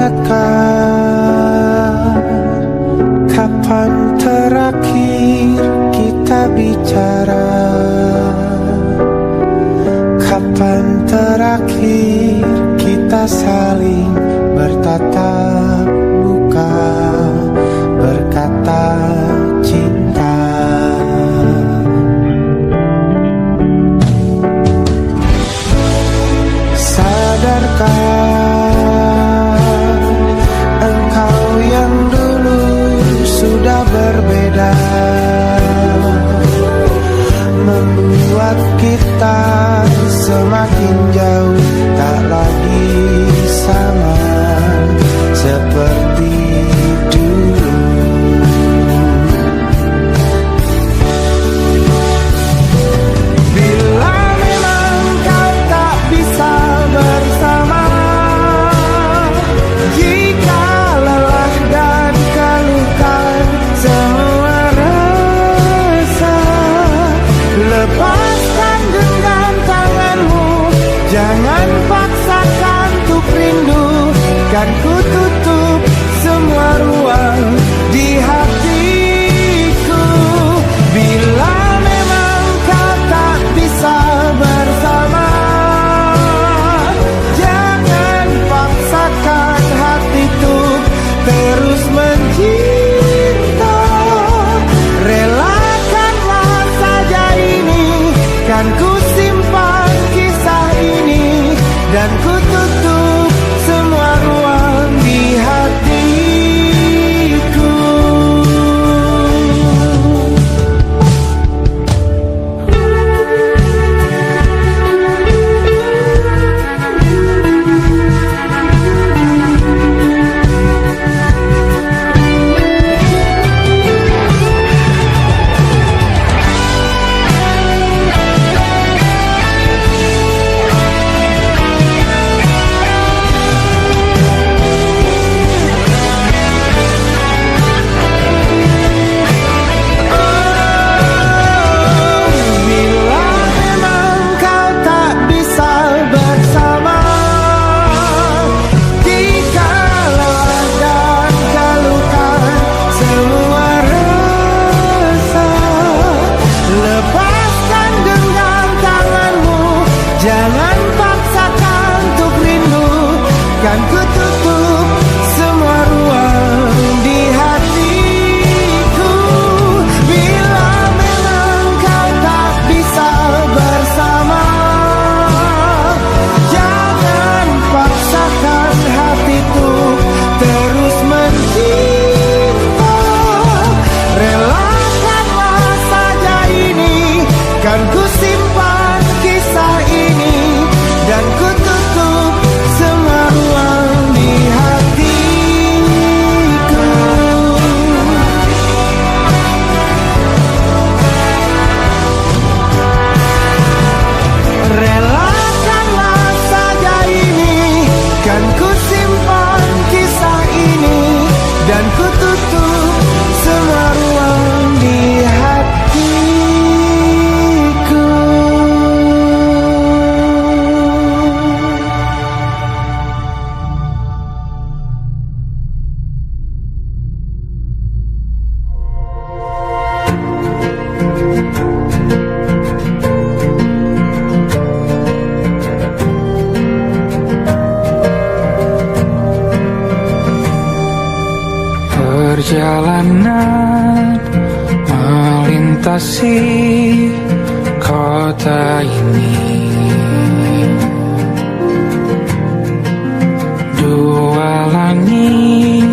ingatkah kapan terakhir kita bicara? Kapan terakhir kita saling bertatap muka, berkata cinta? Sadarkah engkau yang dulu sudah berbeda, membuat kita semakin jauh, tak lagi sama seperti dulu. Bila memang kau tak bisa bersama, jika lelah dan keluhkan semua rasa, lepaskan genggam tanganmu, jangan paksakan untuk rindu. Kan ku tutup semua ruang di hatiku. Bila memang kau tak bisa bersama, jangan paksakan hatiku terus mencinta. Relakanlah saja ini, kan ku simpan kisah ini, dan ku tutup semua ruang di hatiku. Jangan paksakan untuk rindu, kan ku tutup semua ruang di hatiku. Bila memang kau tak bisa bersama, jangan paksakan hatiku terus mencinta. Relakanlah saja ini, kan ku simpan kisah ini, dan ku tutup semua ruang di hatiku. Relakanlah saja ini, kan ku simpan kisah ini, dan ku tutup semua ruang di hatiku. Perjalanan melintasi kota ini, dua langit,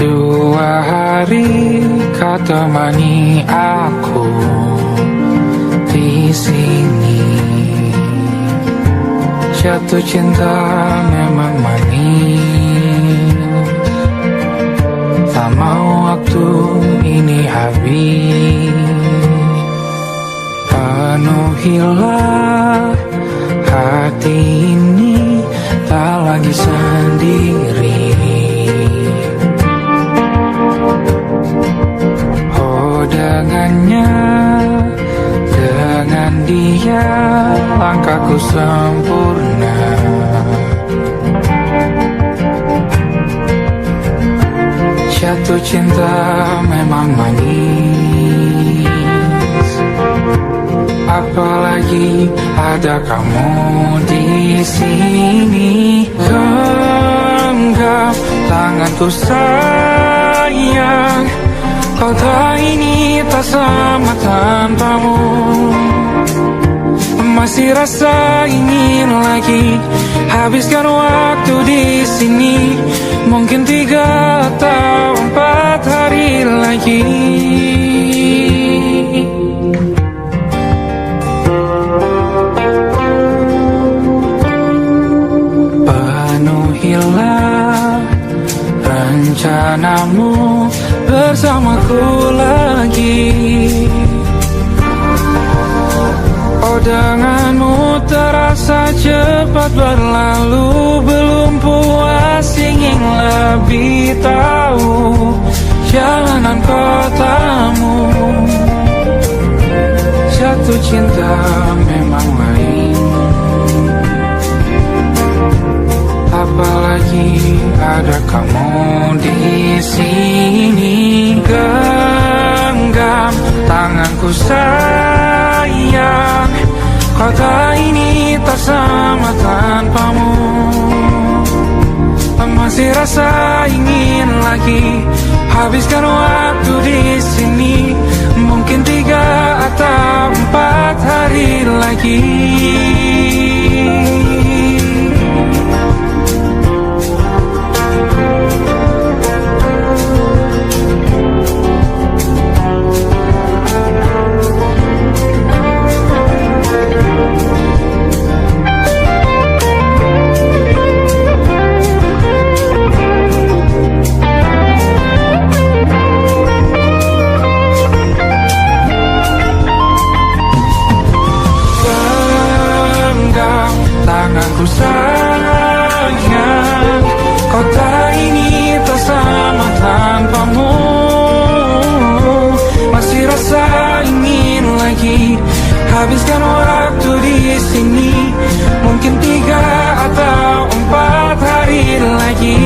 dua hari kau temani aku di sini. Jatuh cinta memang manis, tak mau waktu ini habis. Penuhilah hati ini, tak lagi sendiri. Oh dengannya, dengan dia langkahku sempurna. Jatuh cinta memang manis, apalagi ada kamu di sini. Genggam tanganku sayang, kau tak ini tak sama tanpamu. Masih rasa ingin lagi habiskan waktu di sini. Mungkin 3 atau 4 hari lagi. Penuhilah rencanamu bersamaku lagi. Oh, denganmu terasa cepat berlalu. Belum puas ingin lebih tahu jalanan kotamu. Jatuh cinta memang lain, apalagi ada kamu di sini. Genggam tanganku sayang, kota ini tak sama tanpamu. Masih rasa ingin lagi habiskan waktu di sini. Mungkin 3 atau 4 hari lagi. Tanganku sayang, kota ini tak sama tanpamu. Masih rasa ingin lagi habiskan waktu di sini. Mungkin 3 atau 4 hari lagi.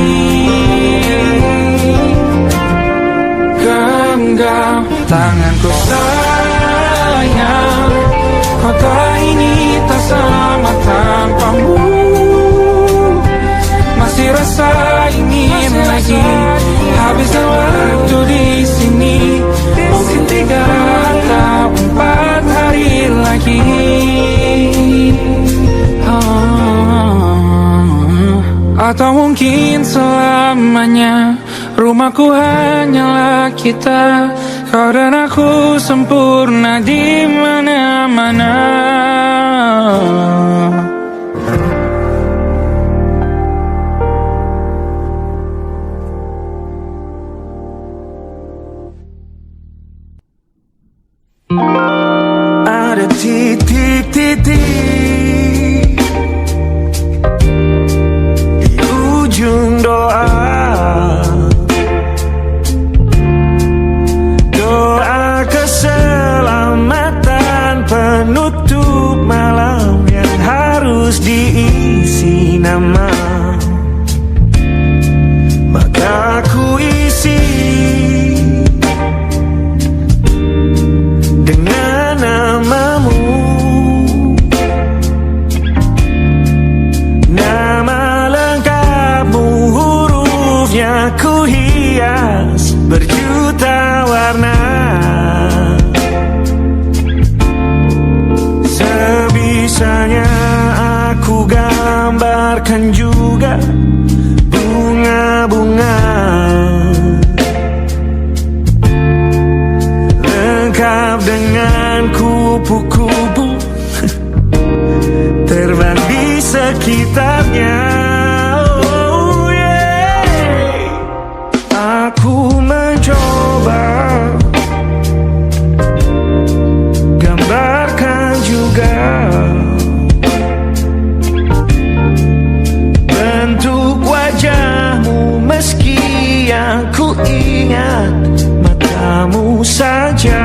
Genggam tanganku sayang, kota ini tak sama tanpamu. Masih rasa ingin lagi habiskan waktu di sini. Mungkin 3 atau 4 hari lagi. Atau mungkin selamanya. Rumahku hanyalah kita, kau dan aku sempurna di mana-mana. Ada titik-titik di ujung doa. Doa keselamatan penutup malam yang harus diisi nama. Maka ku isi dengan namamu. Nama lengkapmu, hurufnya ku hias berjuta warna. Sebisanya aku gambarkan juga bunga-bunga, lengkap dengan kupu-kupu terbang di sekitarnya. Oh yeah. Aku mencoba gambarkan juga bentuk wajahmu, meski yang ku ingat matamu saja.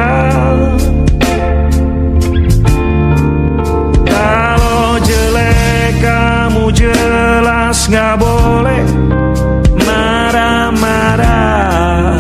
Kalau jelek kamu jelas gak boleh marah-marah.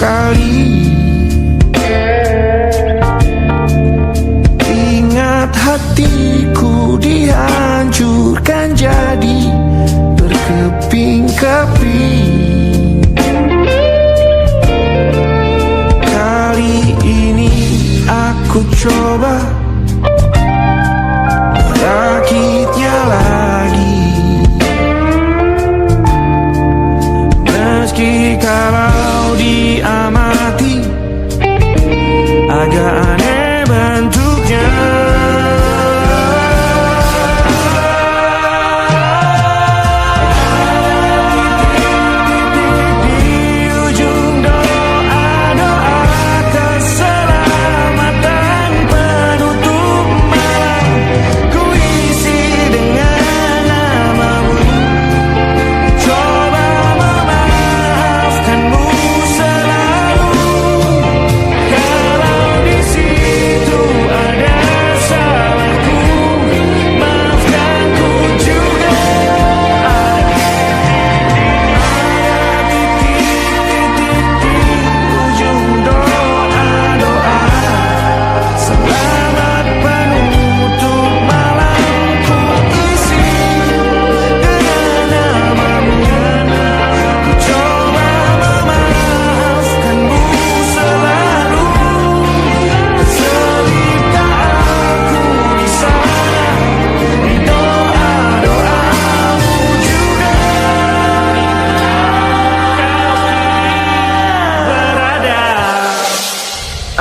kali. Ingat hatiku dihancurkan jadi berkeping-keping. Kali ini aku coba merakitnya lagi. Meski kalau diamati agak aneh bentuknya.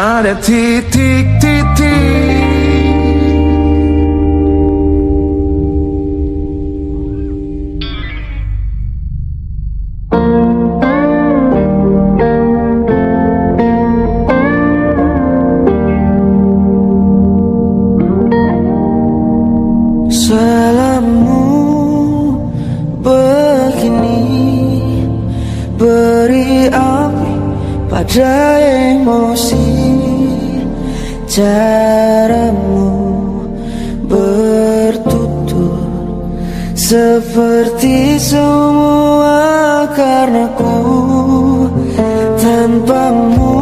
Ada titik-titik. Selama begini beri api pada emosi. Caramu bertutur seperti semua karenaku. Tanpamu,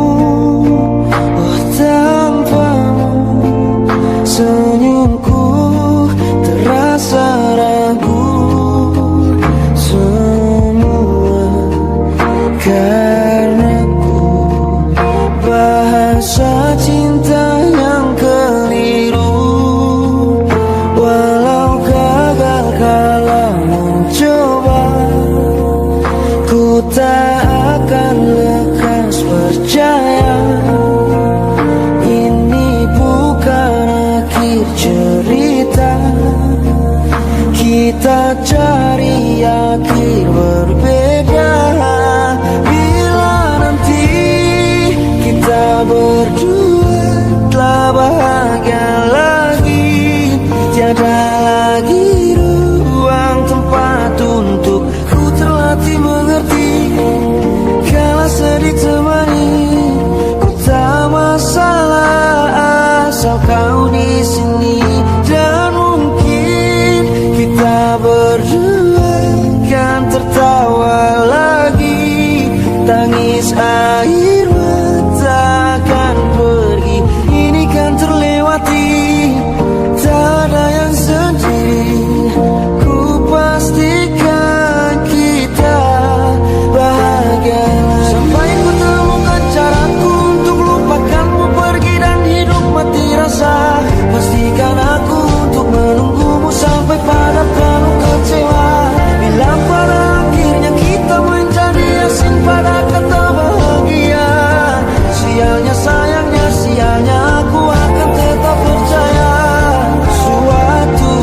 oh tanpamu, senyumku terasa ragu. Semua karenaku, bahasa cinta yang keliru. Walau gagal kalau mencoba, ku tak akan lekas percaya. Ini bukan akhir cerita, kita cari akhir berbeda. Bila nanti kita berdua telah bahagia lagi, tiada lagi ruang tempat untuk ku terlatih mengerti. Kala sedih temani, ku tak masalah asal kau di sini. Dan mungkin kita berdua kan tertawa lagi, tangis air mata akan pergi. Ini kan terlewati, tak ada yang sendiri. Ku pastikan kita bahagia sampai ku temukan caraku untuk lupakanmu pergi dan hidup mati rasa. Pastikan aku untuk menunggumu sampai pada penuh kecewa. Bila pada akhirnya kita menjadi asing pada kata bahagia, sialnya sayangnya sialnya aku akan tetap percaya. Suatu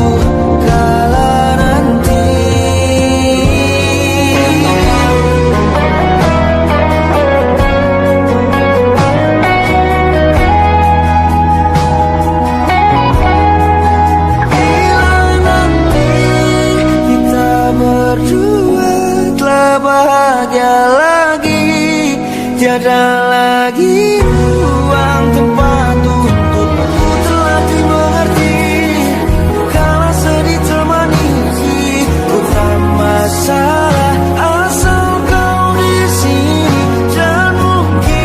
kala nanti kita berdua telah bahagia lagi, tiada lagi ruang tempat untuk ku terlatih mengerti. Kala sedih temani, ku tak masalah asal kau di sini. Dan mungkin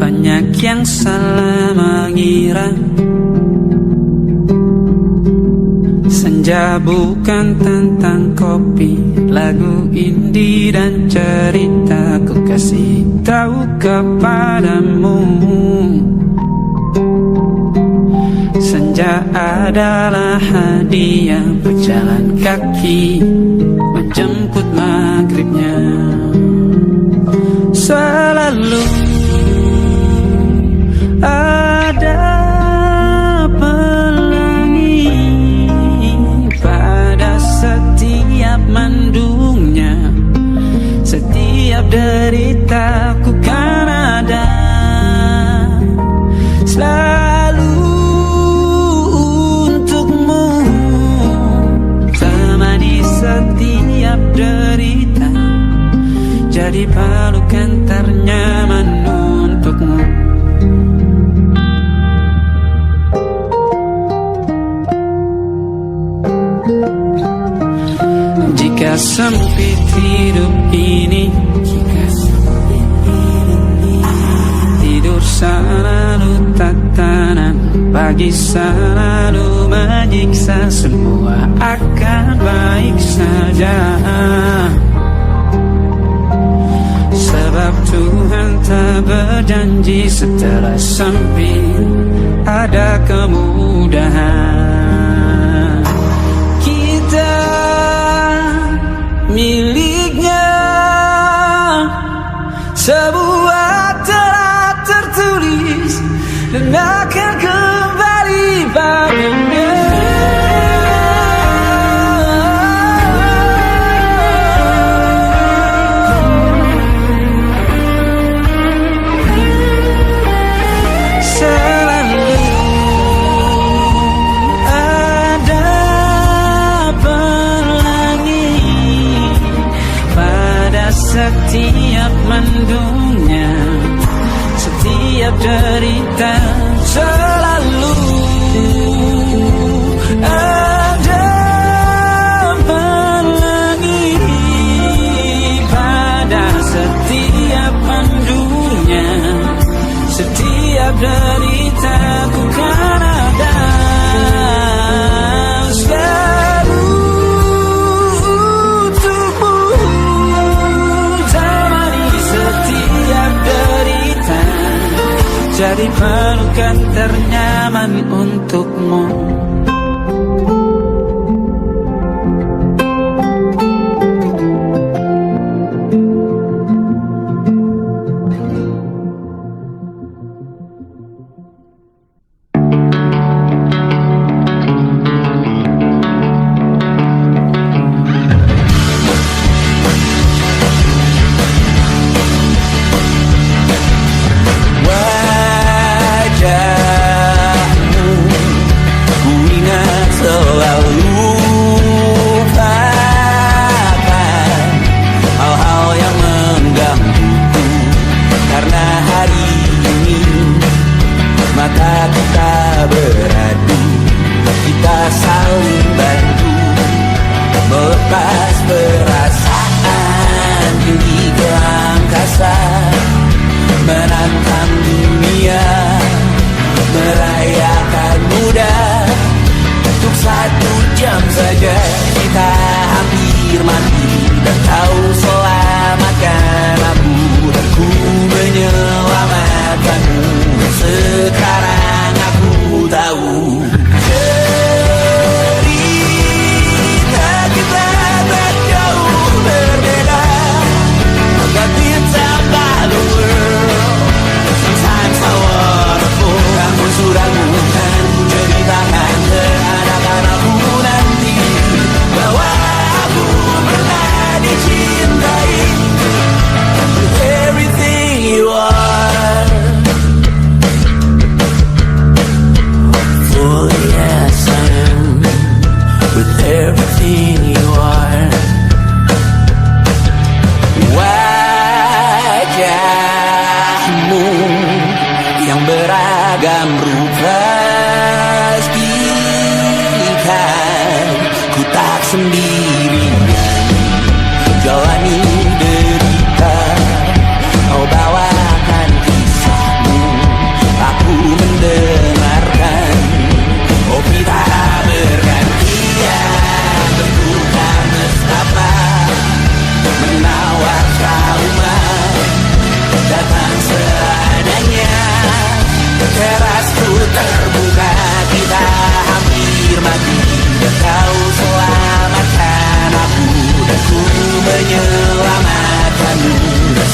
Banyak yang salah mengira senja bukan tentang kopi, lagu indie dan cerita ku kasih tahu kepadamu. Senja adalah hadiah berjalan kaki menjemput maghribnya. Selalu ada pelangi pada setiap mendungnya. Setiap deritaku kan ada selalu untukmu. Temani setiap derita, jadi pelukan ternyaman untukmu. Jika sempit hidup ini, tidur selalu tatanan, pagi selalu menyiksa, semua akan baik saja. Sebab Tuhan tak berjanji setelah sempit ada kemudahan. Kita miliknya sebuah telah tertulis dan akan kembali padanya. Setiap mendungnya, setiap derita, selalu ada pelangi pada setiap mendungnya. Setiap derita ku kan ada selalu untukmu. Jadi pelukan ternyaman untukmu. beragam rupa pastikan ku tak sendirian.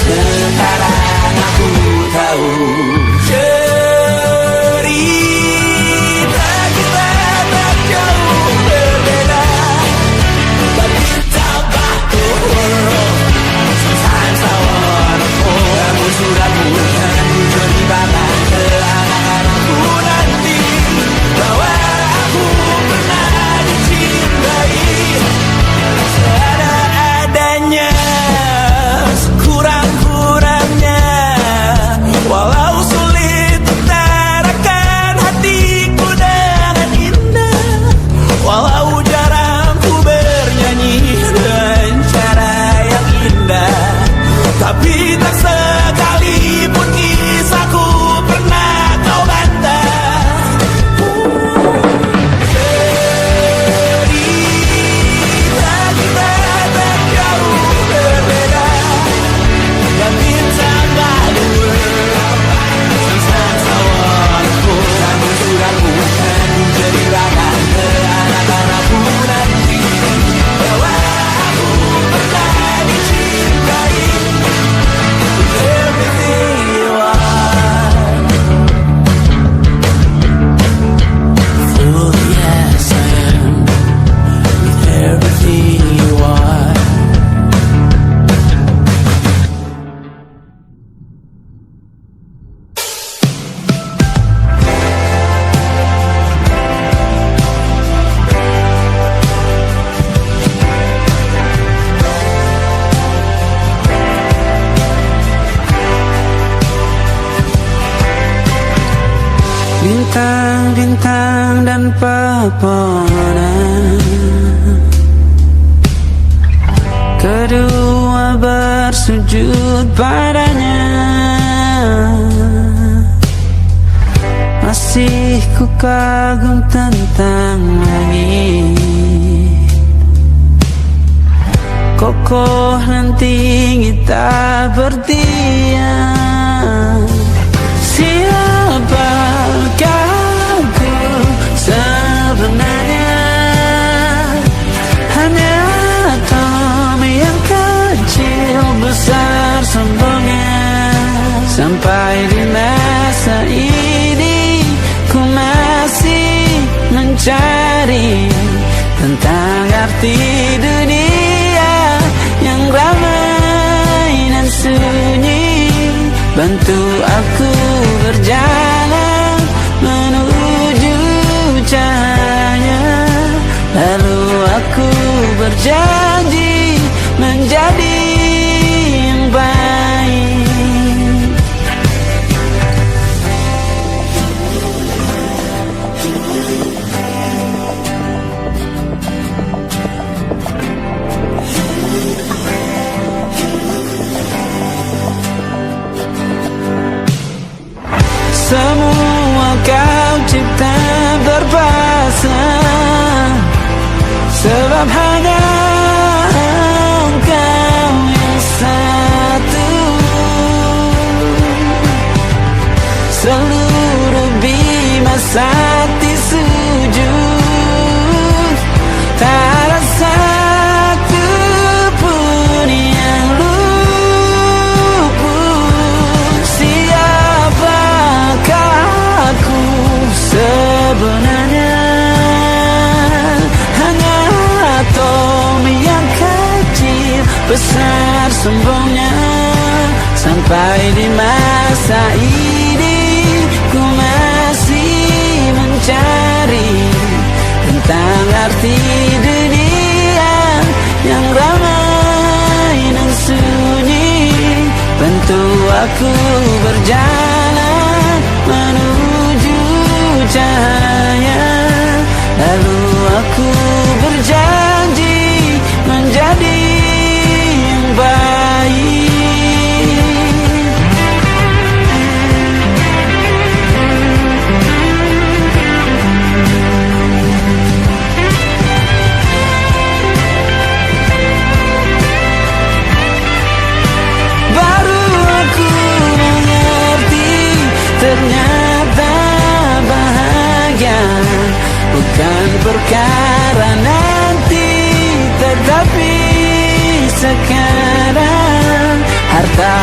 Sekarang aku tahu cerita kita tak jauh berbeda, but kita baku. Sometimes I wanna fall. Namun suratmu kan menceritakan ke anak-anakku nanti bahwa aku pernah dicintai seadanya, sekurang-kurangnya. Walau sulit utarakan hatiku dengan indah, walau jarang ku bernyanyi dengan cara yang indah, tapi tak sekalipun kisahku pernah kau bantah. Cerita kita tak jauh berbeda, but bintang baru. Sometimes I wanna fall. Namun suratmu kan menceritakan ke anak-anakku nanti bahwa aku pernah dicintai. Everything you are, oh yes I am. Everything you are. Bintang-bintang dan pepohonan, kedua bersujud padanya. Masih ku kagum tentang langit, kokoh dan tinggi tak berdiam. Siapakah aku sebenarnya? Hanya atom yang kecil besar sombongnya. Sampai di masa ini ku masih mencari tentang arti dunia yang ramai dan sunyi. Bantu aku berjalan menuju cahaya, lalu aku berjanji menjadi yang baik. Semua kau cipta berpasang, sebab hanya engkau yang satu. Seluruh bima sakti sujud, tak ada satu pun yang luput. Siapakah aku sebenarnya? Hanya atom yang kecil besar sombongnya. Sampai di masa ini ku masih mencari tentang arti dunia yang ramai dan sunyi. Bantu aku berjalan menuju cahaya, lalu aku berjanji menjadi yang baik. Baru aku mengerti, ternyata bahagia bukan perkara nanti, tetapi sekarang. Harta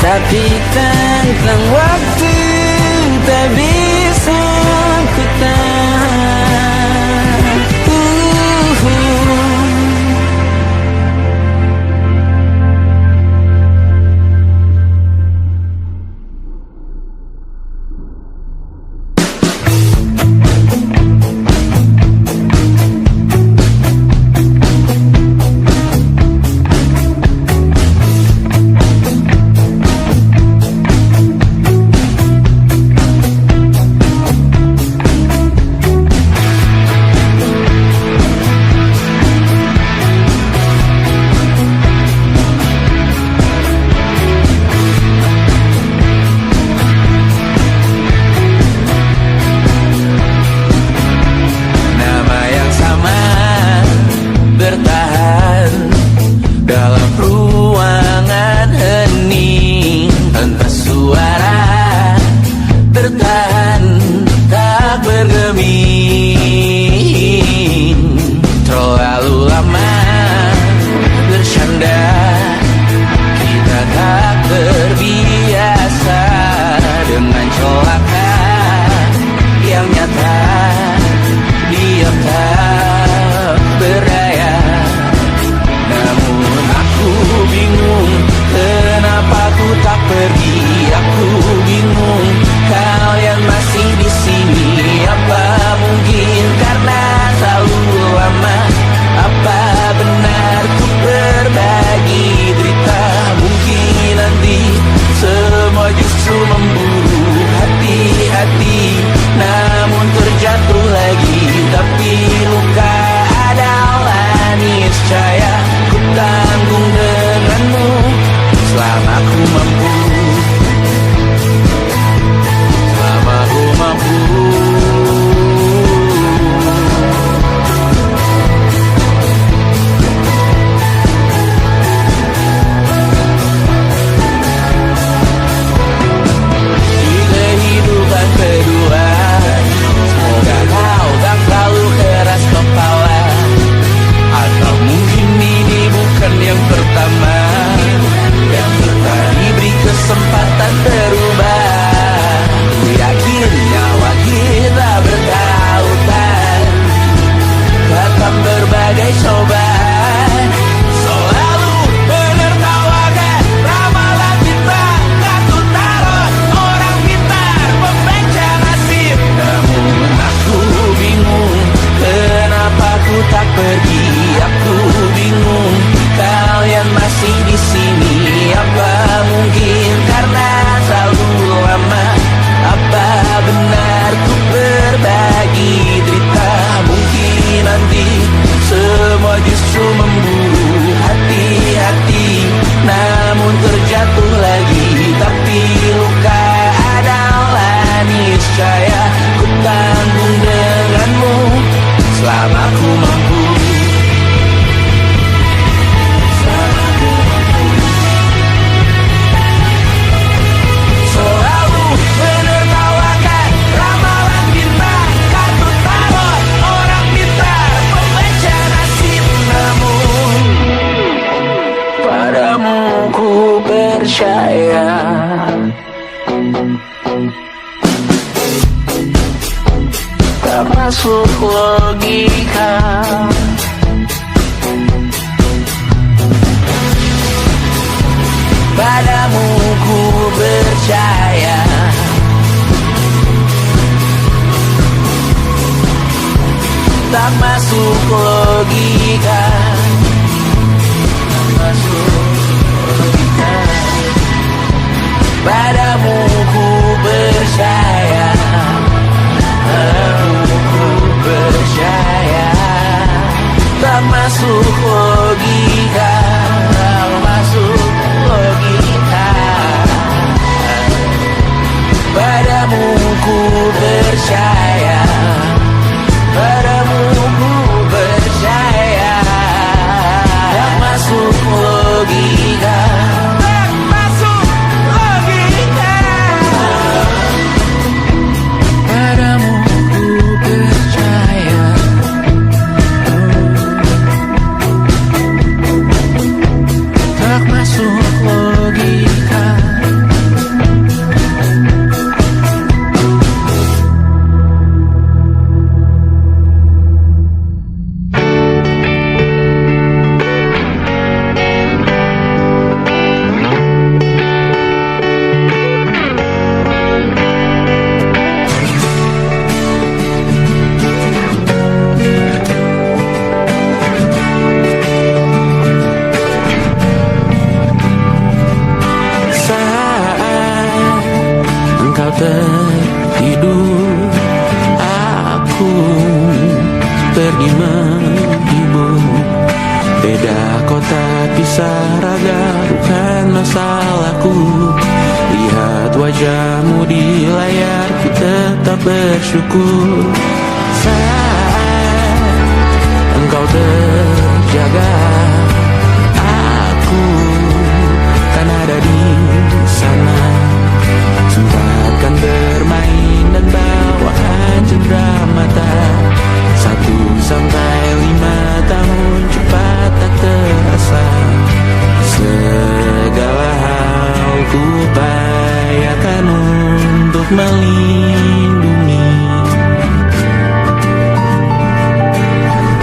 tapi tentang waktu tak bisa ku tahan. Bertahan dalam ruangan hening tanpa suara, bertahan tak bergeming. Terlalu lama bersandar, kita tak terbiasa dengan celaka yang nyata. Diam tak berdaya, namun aku bingung kenapa ku tak pergi. Aku bingung kalian masih di sini. Apa mungkin karena terlalu lama? Apa benar ku berbagi derita? Mungkin nanti semua justru memburu hati-hati, namun terjatuh lagi. Tapi luka adalah niscaya ku tanggung denganmu selama ku mampu, selama ku mampu. Di kehidupan kedua, semoga kau tak terlalu keras kepala. Atau mungkin ini bukan yang pertama, yang pernah diberi kesempatan berubah. Ku yakin nyawa kita bertautan, datang berbagai cobaan, selalu menertawakan ramalan kita. Aku taruh orang pintar membaca nasib, namun aku bingung kenapa ku tak pergi. Aku bingung kalian masih di sini. Apa mungkin karena terlalu lama? Apa benar ku berbagi derita? Mungkin nanti semua justru memburu hati-hati, namun terjatuh lagi. Tapi luka adalah niscaya ku tanggung denganmu selama ku mampu. Selalu menertawakan ramalan bintang, kartu tarot orang pintar membaca nasib, namun padamu ku percaya. Tak masuk logika, padamu ku percaya. Tak masuk logika, tak masuk logika. Padamu ku percaya, padamu ku percaya. Tak masuk logika, tak masuk logika. Padamu ku percaya, padamu ku percaya. Tak masuk logika, tak masuk logika. Padamu ku percaya. Tak masuk logika. wajahmu di layar, ku tetap bersyukur. Saat engkau terjaga, aku kan ada di sana. Sempatkan bermain dan bawaan cendera mata. 1-5 tahun cepat tak terasa. Segala hal ku upayakan untuk melindungi.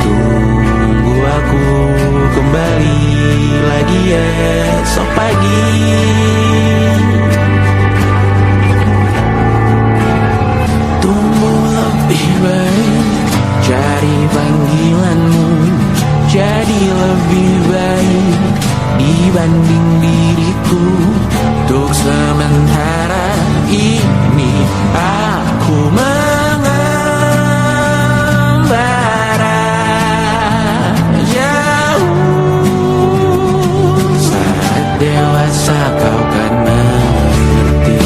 Tunggu aku kembali lagi esok pagi. Tumbuh lebih baik, cari panggilanmu, jadi lebih baik dibanding diriku. Untuk sementara ini aku mengembara jauh. Saat dewasa kau kan mengerti.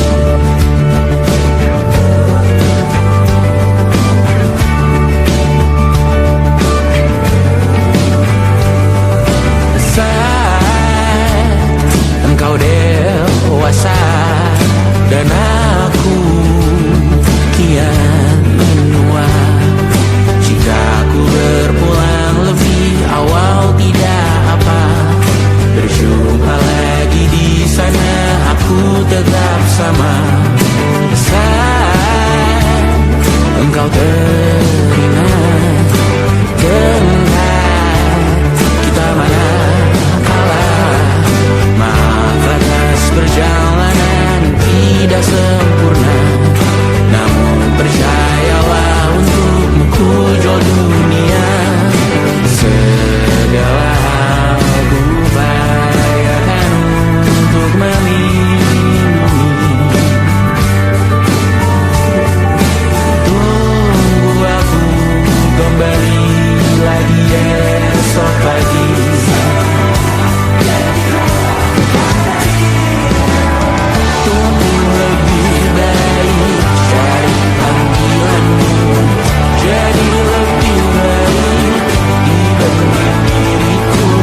Engkau dewasa dan aku kian menua. Jika aku berpulang lebih awal tidak apa. Berjumpa lagi di sana, aku tetap sama. Saat engkau teringat, kita mana perjalanan tidak sempurna, namun percayalah untukmu ku jual dunia. Segala hal ku upayakan untuk melindungi. Tunggu aku kembali lagi esok pagi. Jadi lebih baik dibanding diriku,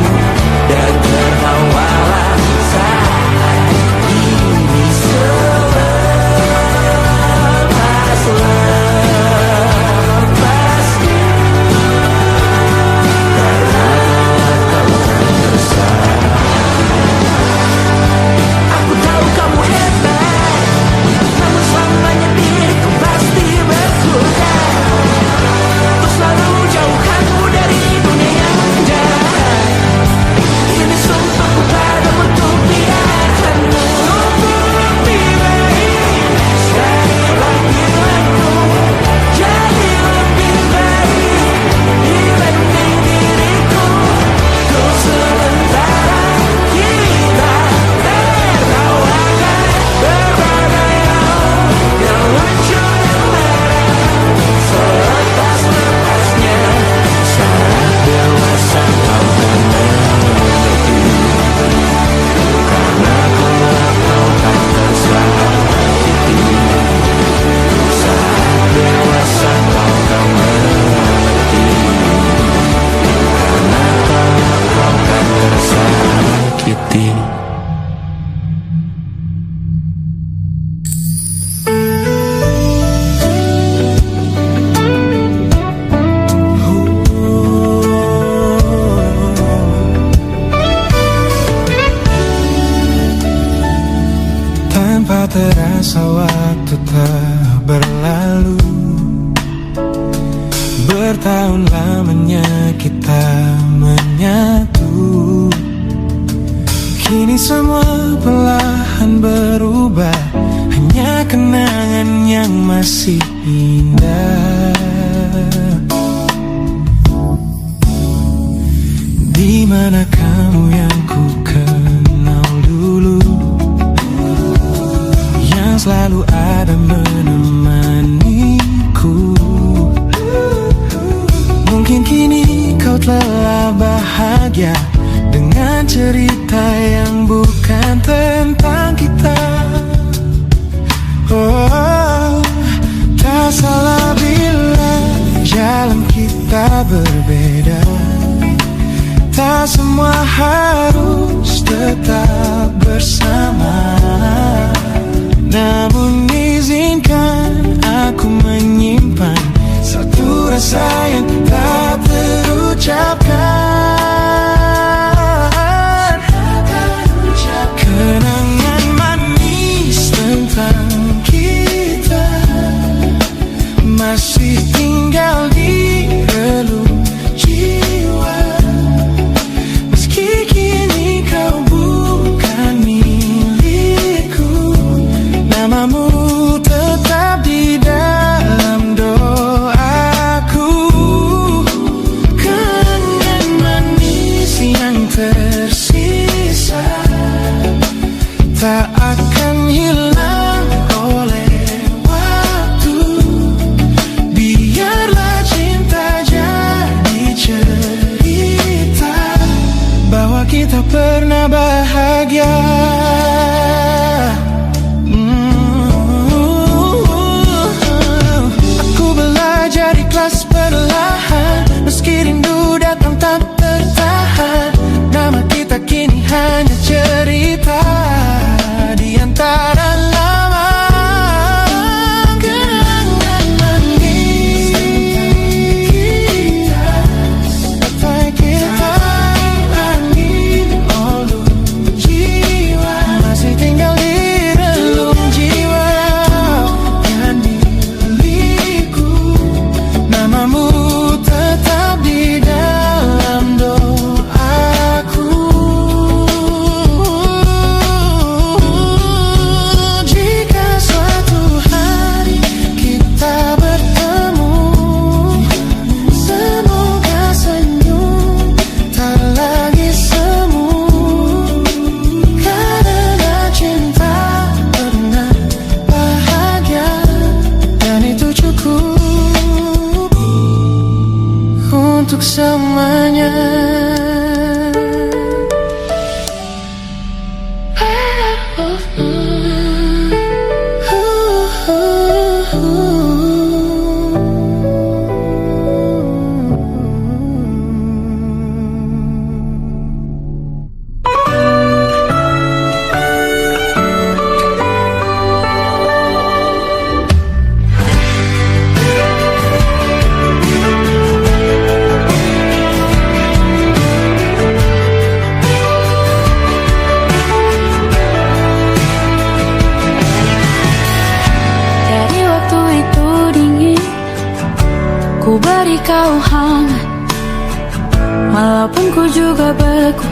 dan tertawalah saat ini selepas-lepasnya. Karena kau kan bersama. Aku tahu kamu hebat, namun selamanya diriku pasti berkurang. Selalu jauhkanmu dari dunia yang jahat. Ini sumpahku padamu untuk biarkanmu lebih baik. Sekali panggilanmu, jadi lebih baik dibanding diriku. Untuk sementara kita tertawakan berbagai hal yang lucu dan marah. Selepas-lepasnya, saat dewasa kau kan mengerti. Karena kelak kau kan tersakiti. Saat dewasa kau kan mengerti. Karena kelak kau kan tersakiti. Tanpa terasa waktu telah berlalu. Bertahun lamanya kita menyatu. Kini semua perlahan berubah, hanya kenangan yang masih indah. Di mana kamu yang ku kenal dulu, yang selalu ada menemaniku. Mungkin kini kau telah bahagia dengan cerita yang bukan tentang kita. tak akan hilang oleh waktu. Biarlah cinta jadi cerita bahwa kita pernah bahagia. Aku belajar ikhlas perlahan, meski rindu datang tak tertahan. Nama kita kini hanya cerita di antara laman kenangan manis kita. Bagai kita angin ulu jiwa masih tinggal di relung jiwa yang milikku. Namamu tetap di dalam doaku. Jika suatu hari kita bertemu, semoga senyum tak lagi semu. Karena cinta pernah bahagia, dan itu cukup untuk semuanya. Dari waktu itu dingin, ku beri kau hangat. Walaupun ku juga beku,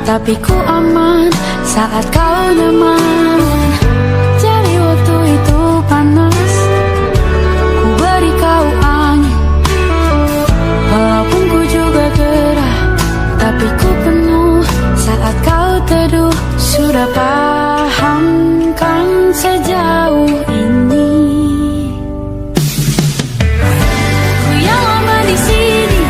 tapi ku aman saat kau nyaman. Dari waktu itu panas, ku beri kau angin. Walaupun ku juga gerah, tapi ku penuh saat kau teduh. Sudah paham kan sejauh ini? Ku yang lama di sini,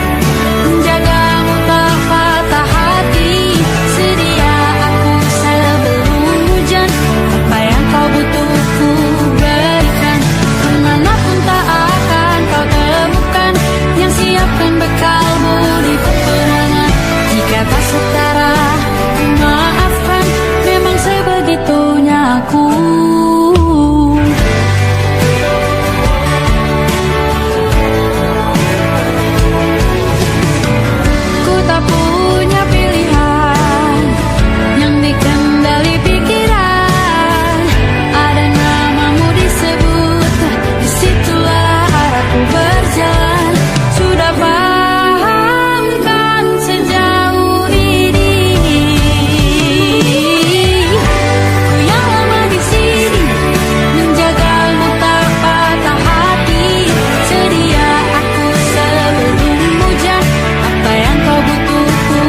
menjagamu tak patah hati. Sedia aku sebelum hujan, apa yang kau butuh ku berikan. Kemanapun tak akan kau temukan yang siapkan bekalmu di peperangan. Jika tak setara, ku maafkan, memang sebegitunya aku. Ku tak punya pilihan yang dikendali pikiran. Ada namamu disebut, disitulah arahku berjalan. Sudah paham kan sejauh ini? Ku yang lama di sini, menjagamu tak patah hati. Sedia aku sebelum hujan, apa yang kau butuh ku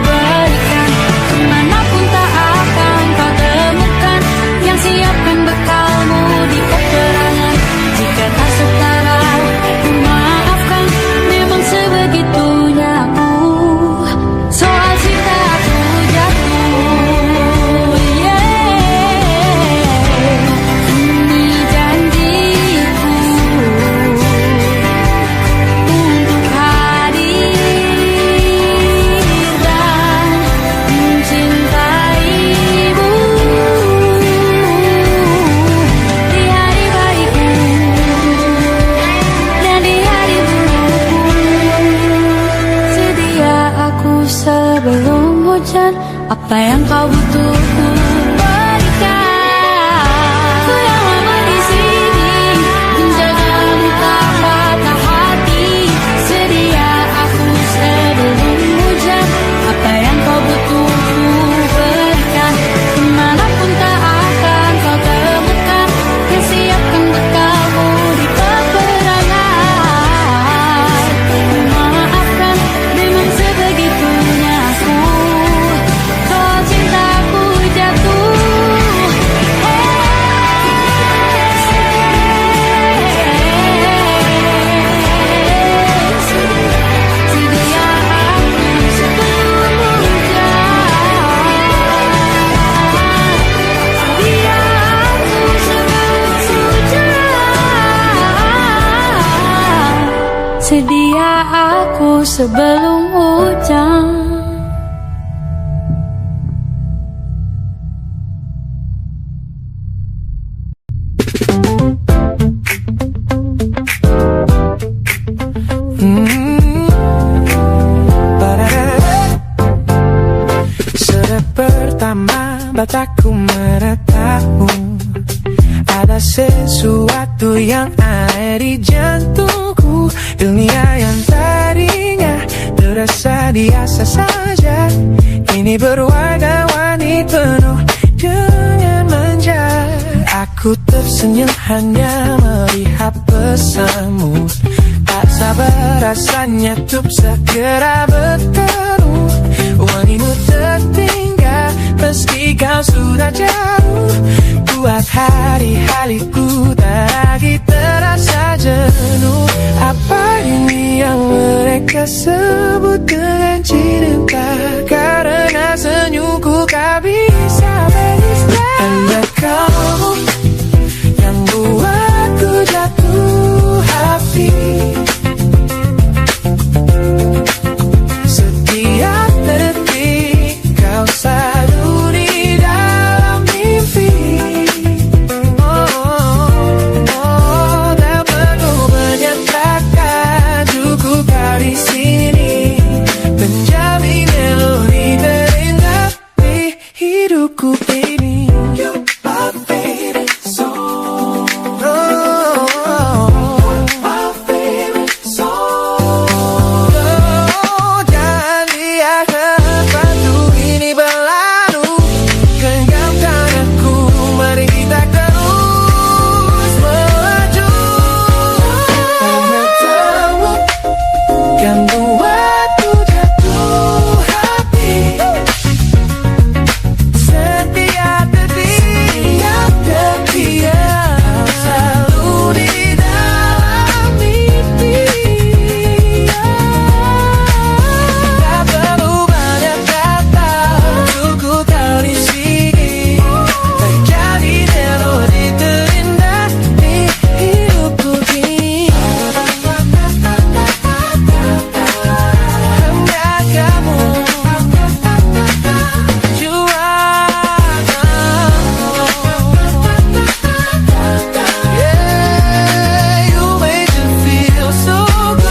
berikan. Kemanapun tak akan kau temukan yang siapkan bekalmu di peperangan. Jika tak setara, ku maafkan, memang sebegitunya aku. Soal cinta aku jatuh, ini janjiku untuk hadir dan mencintaimu di hari baikmu dan di hari burukku. Sedia aku sebelum hujan, apa yang kau butuh ku berikan. Ku yang lama di sini, menjagamu tak patah hati. Sedia aku sebelum hujan, apa yang kau butuh ku berikan. Kemanapun tak akan kau temukan yang siapkan bekalmu di peperangan. Maafkan, memang sebegitunya aku. Soal cintaku jatuh. sedia aku sebelum hujan. Sudah pertama mataku meratamu, ada sesuatu yang ada di jantungku. Dunia yang tadinya terasa biasa saja, kini berwarna-warni penuh dengan manja. Aku tersenyum hanya melihat pesanmu, tak sabar rasanya untuk segera bertemu. Wangimu tertinggal meski kau sudah jauh, buat hari-hariku tak lagi terasa jenuh. Apa ini yang mereka sebut dengan cinta? Karena senyumku kau bisa beristirahat. Hanya kamu yang buatku jatuh hati. Setiap detik kau selalu di dalam mimpi. Tak perlu menyatakan cukup kau di sini, menjamin melodi terindah di hidupku ini. You're my favorite song. My favorite song. Jangan biarkan waktu ini berlalu, genggamkan aku, mari kita terus melaju. Karena tahu kan buatku jatuh hati. Setiap detik kau selalu di dalam mimpi. Tak perlu banyak kata, cukup kau di sini, menjadi melodi terindah di hidupku ini. Hanya kamu yeah, you make me feel so good.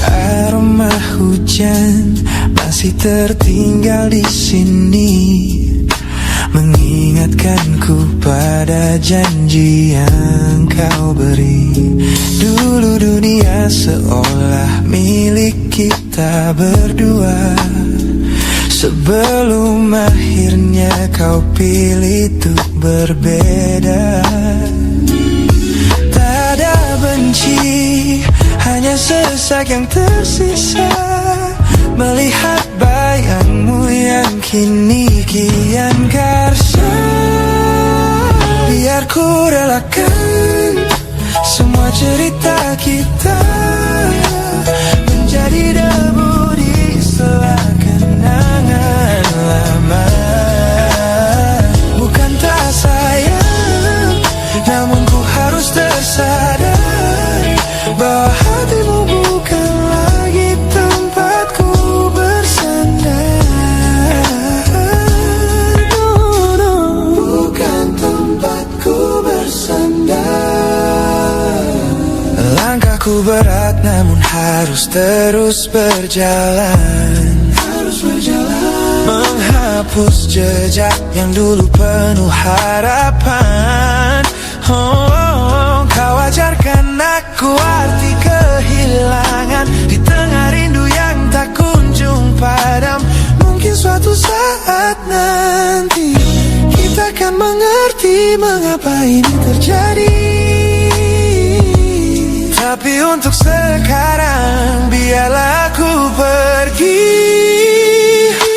Aroma hujan masih tertinggal di sini, mengingatkanku pada janji yang kau beri. Dulu dunia seolah milik kita berdua, sebelum akhirnya kau pilih untuk berbeda. Tak ada benci, hanya sesak yang tersisa, melihat bayangmu yang kini kian karsa. Biar ku relakan semua cerita kita menjadi debu di sela kenangan lama. Bukan tak sayang, namun ku harus tersadar bahwa hatimu bukan lagi tempatku bersandar. No, no, bukan tempatku bersandar. Langkahku berat namun harus terus berjalan, menghapus jejak yang dulu penuh harapan. Kau ajarkan aku arti kehilangan di tengah rindu yang tak kunjung padam. Mungkin suatu saat nanti kita akan mengerti mengapa ini terjadi. Tapi untuk sekarang biarlah aku pergi,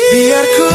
biar ku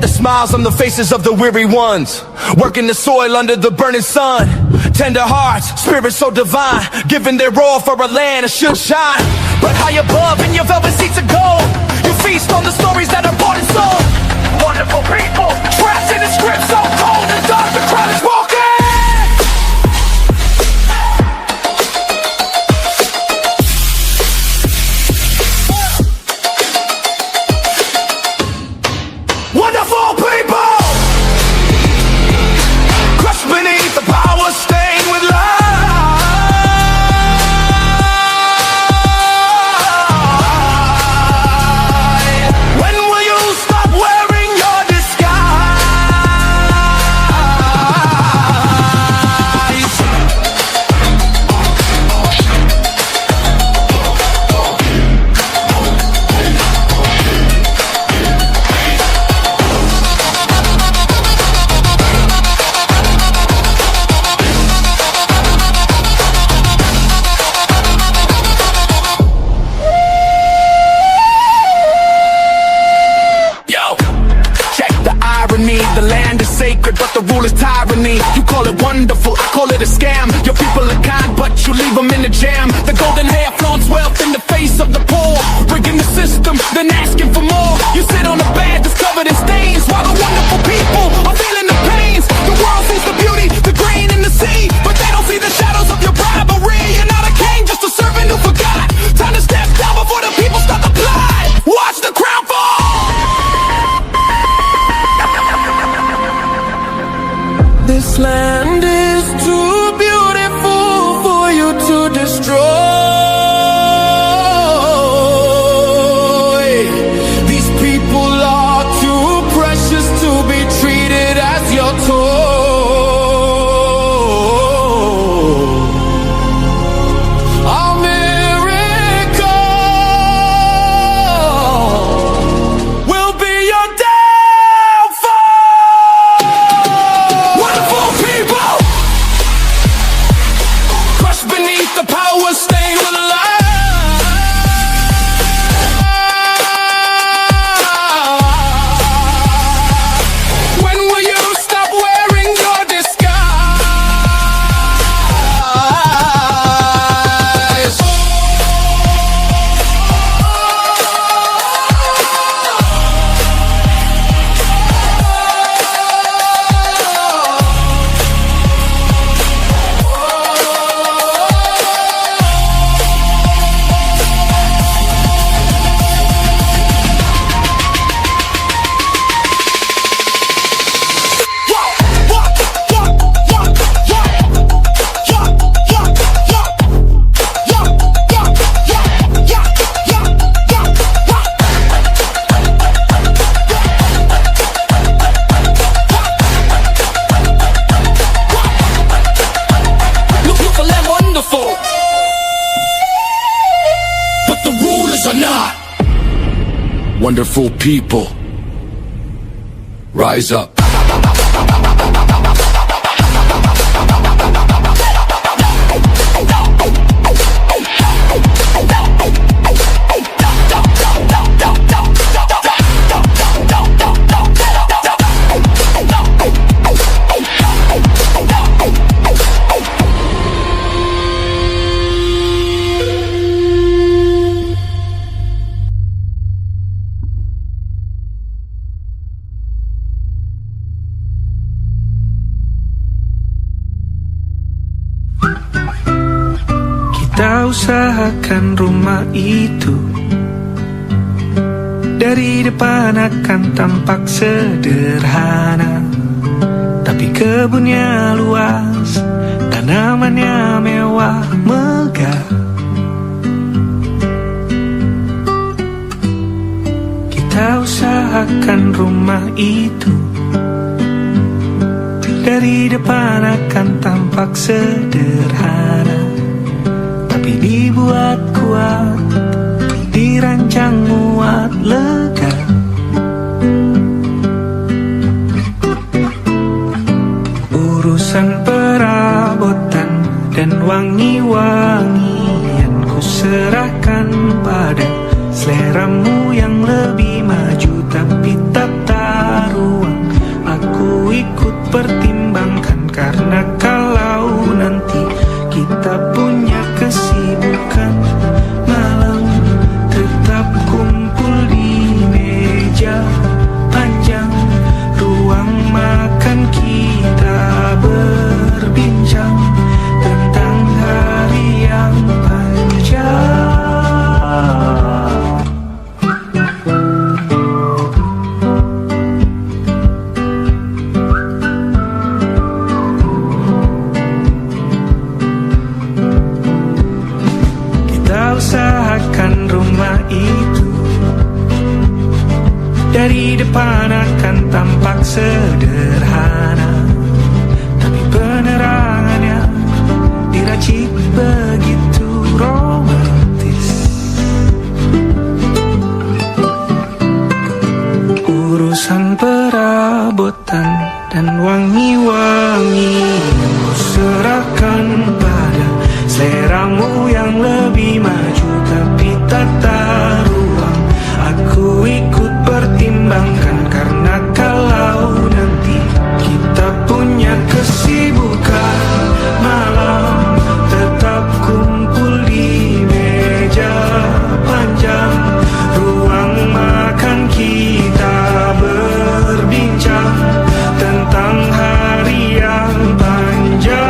the smiles on the faces of the weary ones, working the soil under the burning sun. Tender hearts, spirits so divine, giving their all for a land that should shine. But high above in your velvet seats of gold, you feast on the stories that are bought and sold. Wonderful people, trapped in a script so cold and dark, the crowd is walking. Wonderful people, crushed beneath the power stained with light. When will you stop wearing your disguise? Yo, check the irony. The land is sacred, but the rule is tyranny. You call it wonderful, I call it a scam. Your people are kind, but you leave them in the jam. The golden hair flaunts wealth in the face of the poor, rigging the system, then asking for more. You sit on a bed that's covered in stains, while the wonderful people are feeling the pains. The world sees the beauty, the grain in the sea, but they don't see the shadows of your bribery. You're not a king, just a servant who forgot. Time to step down before the people start to plot. Watch the crown fall. This land is too beautiful for you to destroy. These people are too precious to be treated as your toy. A miracle will be your downfall. Wonderful people, crushed beneath the power stained with light. When will you stop wearing your disguise? Look for land wonderful, but the rulers are not. Wonderful people, rise up. Kita usahakan rumah itu dari depan akan tampak sederhana, tapi kebunnya luas, tanamannya mewah megah. Kita usahakan rumah itu dari depan akan tampak sederhana, tapi dibuat kuat, dirancang muat lega. Urusan perabotan dan wangi-wangian ku serahkan pada seleramu yang lebih maju, tapi tak taruh pertimbangkan, karena kalau nanti kita punya kesibukan, malam tetap kumpul di meja panjang ruang makan, kita berbincang tentang hari yang panjang. Usahakan rumah itu dari depan akan tampak sederhana, tapi penerangannya diracik begitu romantis. Urusan perabotan dan wangi-wangi ku serahkan pada seleramu yang lebih maju, tapi tata ruang aku ikut pertimbangkan, karena kalau nanti kita punya kesibukan, malam tetap kumpul di meja panjang ruang makan, kita berbincang tentang hari yang panjang.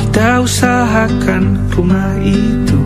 Kita usahakan rumah itu